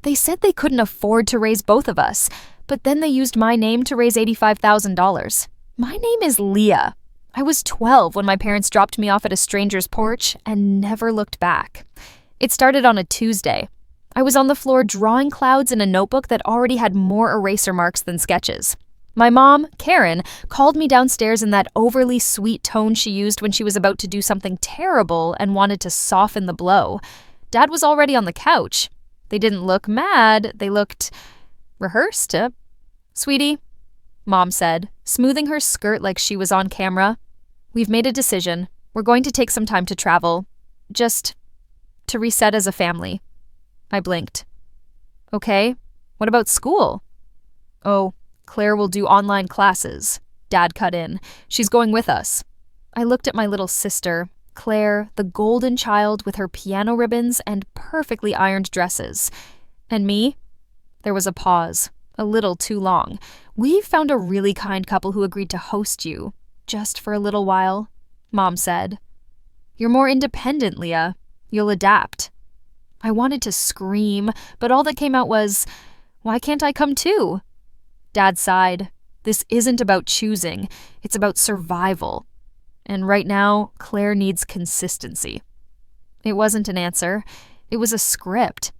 They said they couldn't afford to raise both of us, but then they used my name to raise $85,000. My name is Leah. I was 12 when my parents dropped me off at a stranger's porch and never looked back. It started on a Tuesday. I was on the floor drawing clouds in a notebook that already had more eraser marks than sketches. My mom, Karen, called me downstairs in that overly sweet tone she used when she was about to do something terrible and wanted to soften the blow. Dad was already on the couch. They didn't look mad, they looked rehearsed. Sweetie, Mom said, smoothing her skirt like she was on camera. We've made a decision. We're going to take some time to travel. Just to reset as a family. I blinked. Okay, what about school? Oh, Claire will do online classes. Dad cut in. She's going with us. I looked at my little sister, Claire, the golden child with her piano ribbons and perfectly ironed dresses. And me? There was a pause, a little too long. We've found a really kind couple who agreed to host you, just for a little while, Mom said. You're more independent, Leah. You'll adapt. I wanted to scream, but all that came out was, why can't I come too? Dad sighed. This isn't about choosing, it's about survival. And right now, Claire needs consistency. It wasn't an answer, it was a script.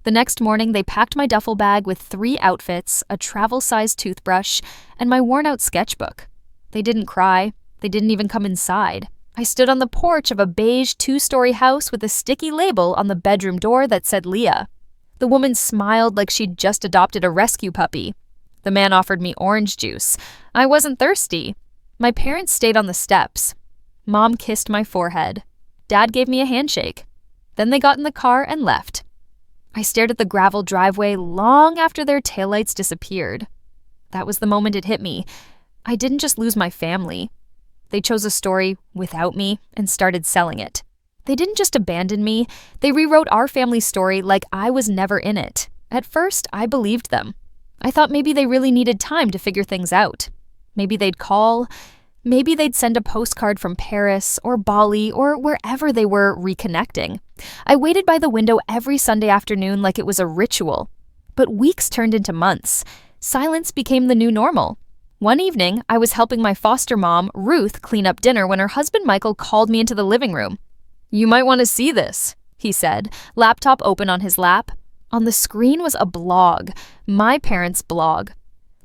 The next morning, they packed my duffel bag with 3 outfits, a travel-sized toothbrush, and my worn-out sketchbook. They didn't cry, they didn't even come inside. I stood on the porch of a beige 2-story house with a sticky label on the bedroom door that said Leah. The woman smiled like she'd just adopted a rescue puppy. The man offered me orange juice. I wasn't thirsty. My parents stayed on the steps. Mom kissed my forehead. Dad gave me a handshake. Then they got in the car and left. I stared at the gravel driveway long after their taillights disappeared. That was the moment it hit me. I didn't just lose my family. They chose a story without me and started selling it. They didn't just abandon me, they rewrote our family's story like I was never in it. At first, I believed them. I thought maybe they really needed time to figure things out. Maybe they'd call, maybe they'd send a postcard from Paris or Bali or wherever they were reconnecting. I waited by the window every Sunday afternoon like it was a ritual. But weeks turned into months. Silence became the new normal. One evening, I was helping my foster mom, Ruth, clean up dinner when her husband Michael called me into the living room. You might want to see this, he said, laptop open on his lap. On the screen was a blog, my parents' blog.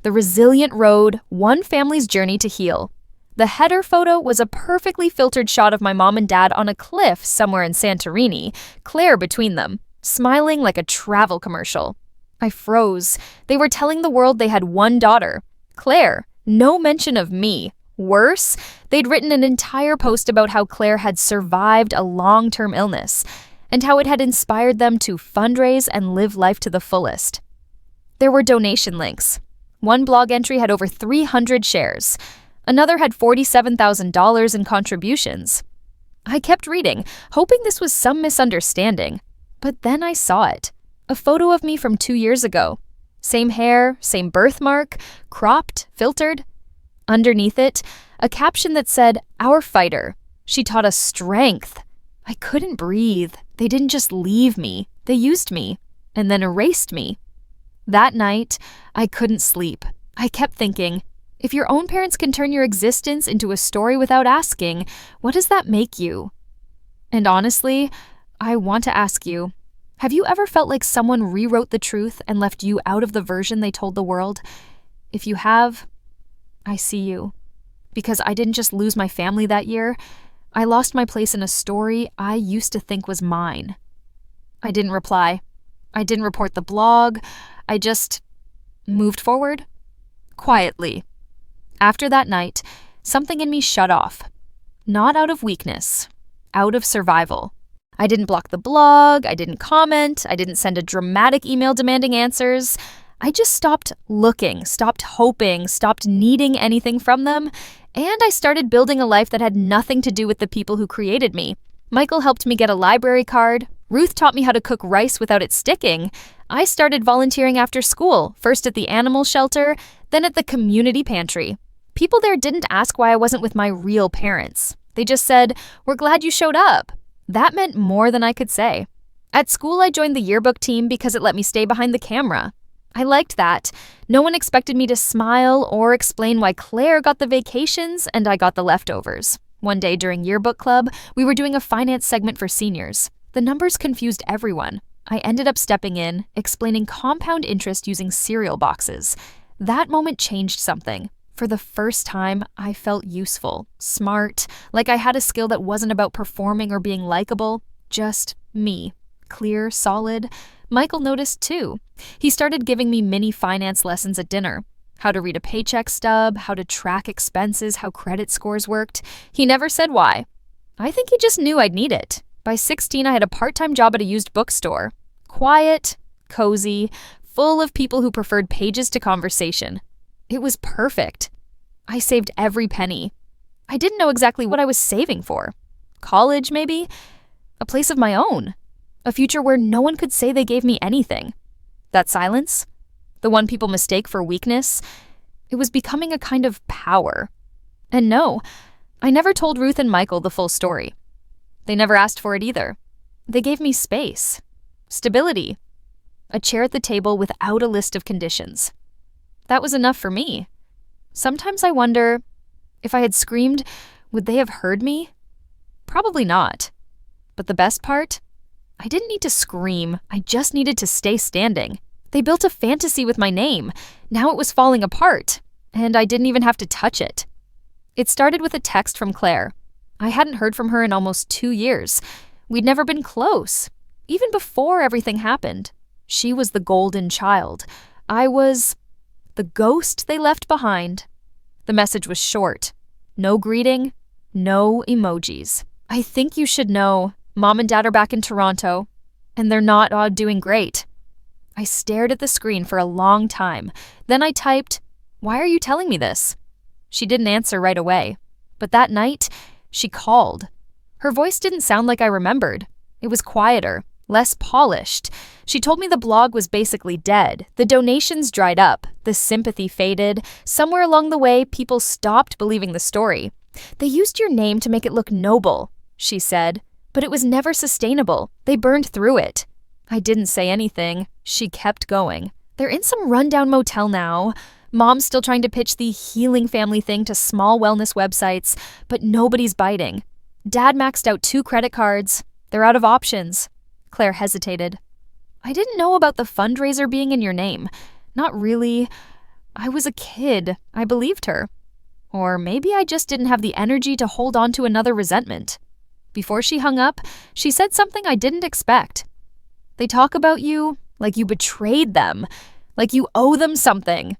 The Resilient Road, One Family's Journey to Heal. The header photo was a perfectly filtered shot of my mom and dad on a cliff somewhere in Santorini, Claire between them, smiling like a travel commercial. I froze. They were telling the world they had one daughter, Claire. No mention of me. Worse, they'd written an entire post about how Claire had survived a long-term illness and how it had inspired them to fundraise and live life to the fullest. There were donation links. One blog entry had over 300 shares. Another had $47,000 in contributions. I kept reading, hoping this was some misunderstanding. But then I saw it. A photo of me from 2 years ago. Same hair, same birthmark, cropped, filtered. Underneath it, a caption that said, "Our fighter. She taught us strength." I couldn't breathe. They didn't just leave me. They used me, and then erased me. That night, I couldn't sleep. I kept thinking, if your own parents can turn your existence into a story without asking, what does that make you? And honestly, I want to ask you, have you ever felt like someone rewrote the truth and left you out of the version they told the world? If you have, I see you. Because I didn't just lose my family that year, I lost my place in a story I used to think was mine. I didn't reply. I didn't report the blog. I just moved forward. Quietly. After that night, something in me shut off. Not out of weakness, out of survival. I didn't block the blog, I didn't comment, I didn't send a dramatic email demanding answers. I just stopped looking, stopped hoping, stopped needing anything from them, and I started building a life that had nothing to do with the people who created me. Michael helped me get a library card. Ruth taught me how to cook rice without it sticking. I started volunteering after school, first at the animal shelter, then at the community pantry. People there didn't ask why I wasn't with my real parents. They just said, "We're glad you showed up." That meant more than I could say. At school, I joined the yearbook team because it let me stay behind the camera. I liked that. No one expected me to smile or explain why Claire got the vacations and I got the leftovers. One day during yearbook club, we were doing a finance segment for seniors. The numbers confused everyone. I ended up stepping in, explaining compound interest using cereal boxes. That moment changed something. For the first time, I felt useful, smart, like I had a skill that wasn't about performing or being likable, just me. Clear, solid. Michael noticed too. He started giving me mini finance lessons at dinner. How to read a paycheck stub, how to track expenses, how credit scores worked. He never said why. I think he just knew I'd need it. By 16, I had a part-time job at a used bookstore. Quiet, cozy, full of people who preferred pages to conversation. It was perfect. I saved every penny. I didn't know exactly what I was saving for. College, maybe? A place of my own. A future where no one could say they gave me anything. That silence? The one people mistake for weakness? It was becoming a kind of power. And no, I never told Ruth and Michael the full story. They never asked for it either. They gave me space, stability, a chair at the table without a list of conditions. That was enough for me. Sometimes I wonder, if I had screamed, would they have heard me? Probably not. But the best part? I didn't need to scream, I just needed to stay standing. They built a fantasy with my name. Now it was falling apart, and I didn't even have to touch it. It started with a text from Claire. I hadn't heard from her in almost 2 years. We'd never been close. Even before everything happened. She was the golden child. I was the ghost they left behind. The message was short. No greeting, no emojis. I think you should know, Mom and Dad are back in Toronto, and they're not doing great. I stared at the screen for a long time. Then I typed, "Why are you telling me this?" She didn't answer right away. But that night, she called. Her voice didn't sound like I remembered. It was quieter, less polished. She told me the blog was basically dead. The donations dried up. The sympathy faded. Somewhere along the way, people stopped believing the story. "They used your name to make it look noble," she said. "But it was never sustainable. They burned through it." I didn't say anything. She kept going. "They're in some rundown motel now. Mom's still trying to pitch the healing family thing to small wellness websites, but nobody's biting. Dad maxed out 2 credit cards. They're out of options." Claire hesitated. "I didn't know about the fundraiser being in your name. Not really. I was a kid. I believed her. Or maybe I just didn't have the energy to hold on to another resentment." Before she hung up, she said something I didn't expect. "They talk about you like you betrayed them, like you owe them something."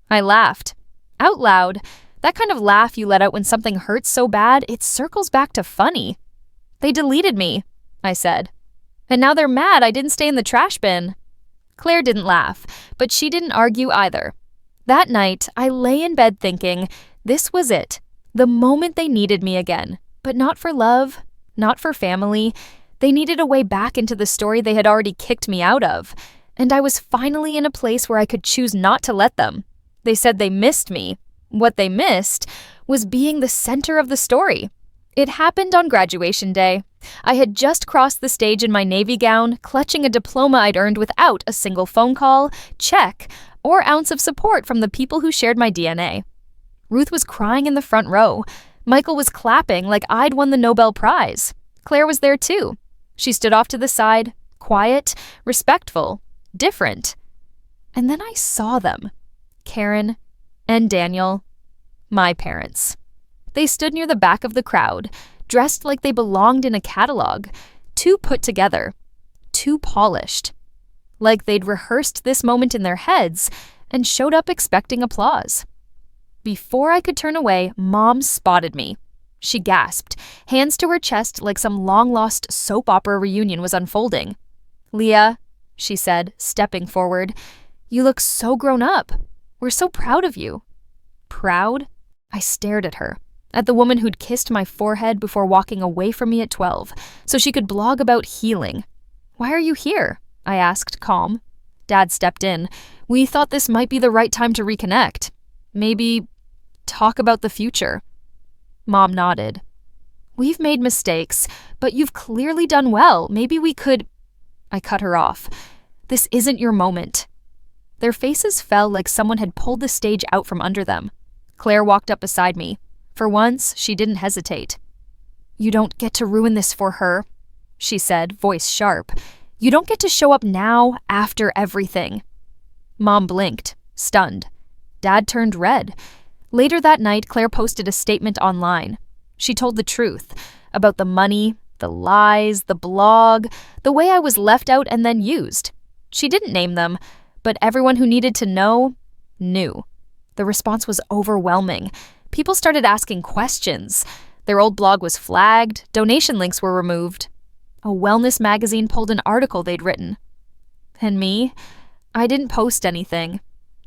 I laughed. Out loud. That kind of laugh you let out when something hurts so bad, it circles back to funny. "They deleted me," I said. "And now they're mad I didn't stay in the trash bin." Claire didn't laugh, but she didn't argue either. That night, I lay in bed thinking, this was it. The moment they needed me again. But not for love, not for family. They needed a way back into the story they had already kicked me out of. And I was finally in a place where I could choose not to let them. They said they missed me. What they missed was being the center of the story. It happened on graduation day. I had just crossed the stage in my navy gown, clutching a diploma I'd earned without a single phone call, check, or ounce of support from the people who shared my DNA. Ruth was crying in the front row. Michael was clapping like I'd won the Nobel Prize. Claire was there too. She stood off to the side, quiet, respectful, different. And then I saw them. Karen and Daniel, my parents. They stood near the back of the crowd, dressed like they belonged in a catalog, too put together, too polished. Like they'd rehearsed this moment in their heads and showed up expecting applause. Before I could turn away, Mom spotted me. She gasped, hands to her chest like some long-lost soap opera reunion was unfolding. "Leah," she said, stepping forward, "you look so grown up. We're so proud of you." Proud? I stared at her, at the woman who'd kissed my forehead before walking away from me at 12, so she could blog about healing. "Why are you here?" I asked, calm. Dad stepped in. "We thought this might be the right time to reconnect. Maybe talk about the future." Mom nodded. "We've made mistakes, but you've clearly done well. Maybe we could..." I cut her off. This isn't your moment. Their faces fell like someone had pulled the stage out from under them. Claire walked up beside me. For once, she didn't hesitate. You don't get to ruin this for her, she said, voice sharp. You don't get to show up now after everything. Mom blinked, stunned. Dad turned red. Later that night, Claire posted a statement online. She told the truth about the money, the lies, the blog, the way I was left out and then used. She didn't name them, but everyone who needed to know knew. The response was overwhelming. People started asking questions. Their old blog was flagged, donation links were removed. A wellness magazine pulled an article they'd written. And me? I didn't post anything.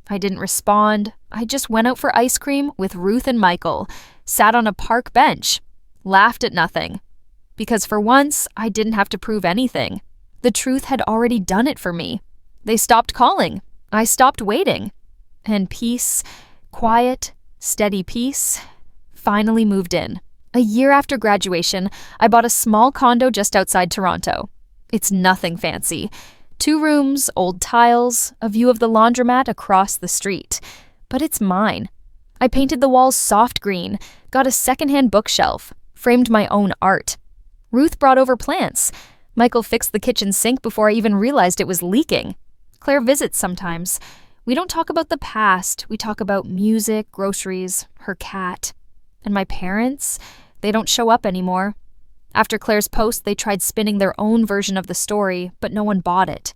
I didn't respond. I just went out for ice cream with Ruth and Michael, sat on a park bench, laughed at nothing. Because for once, I didn't have to prove anything. The truth had already done it for me. They stopped calling. I stopped waiting. And peace, quiet, steady peace, finally moved in. A year after graduation, I bought a small condo just outside Toronto. It's nothing fancy. 2 rooms, old tiles, a view of the laundromat across the street. But it's mine. I painted the walls soft green, got a secondhand bookshelf, framed my own art. Ruth brought over plants. Michael fixed the kitchen sink before I even realized it was leaking. Claire visits sometimes. We don't talk about the past. We talk about music, groceries, her cat. And my parents, they don't show up anymore. After Claire's post, they tried spinning their own version of the story, but no one bought it.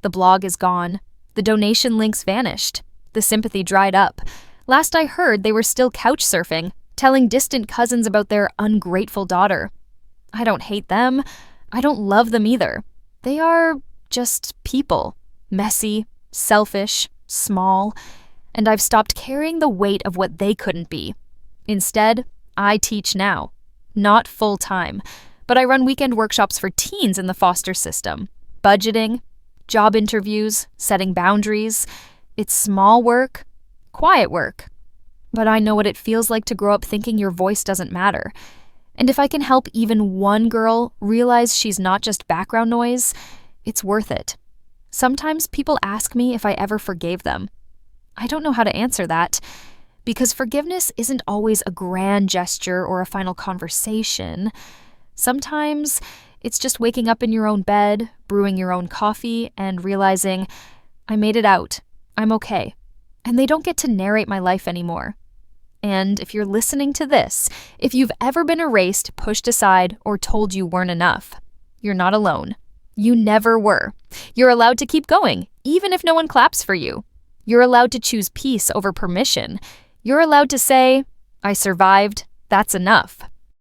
The blog is gone. The donation links vanished. The sympathy dried up. Last I heard, they were still couch surfing, telling distant cousins about their ungrateful daughter. I don't hate them. I don't love them either. They are just people. Messy, selfish, small. And I've stopped carrying the weight of what they couldn't be. Instead, I teach now. Not full-time, but I run weekend workshops for teens in the foster system. Budgeting, job interviews, setting boundaries. It's small work, quiet work. But I know what it feels like to grow up thinking your voice doesn't matter. And if I can help even one girl realize she's not just background noise, it's worth it. Sometimes people ask me if I ever forgave them. I don't know how to answer that, because forgiveness isn't always a grand gesture or a final conversation. Sometimes it's just waking up in your own bed, brewing your own coffee, and realizing, I made it out, I'm okay, and they don't get to narrate my life anymore. And if you're listening to this, if you've ever been erased, pushed aside, or told you weren't enough, you're not alone. You never were. You're allowed to keep going, even if no one claps for you. You're allowed to choose peace over permission. You're allowed to say, I survived, that's enough.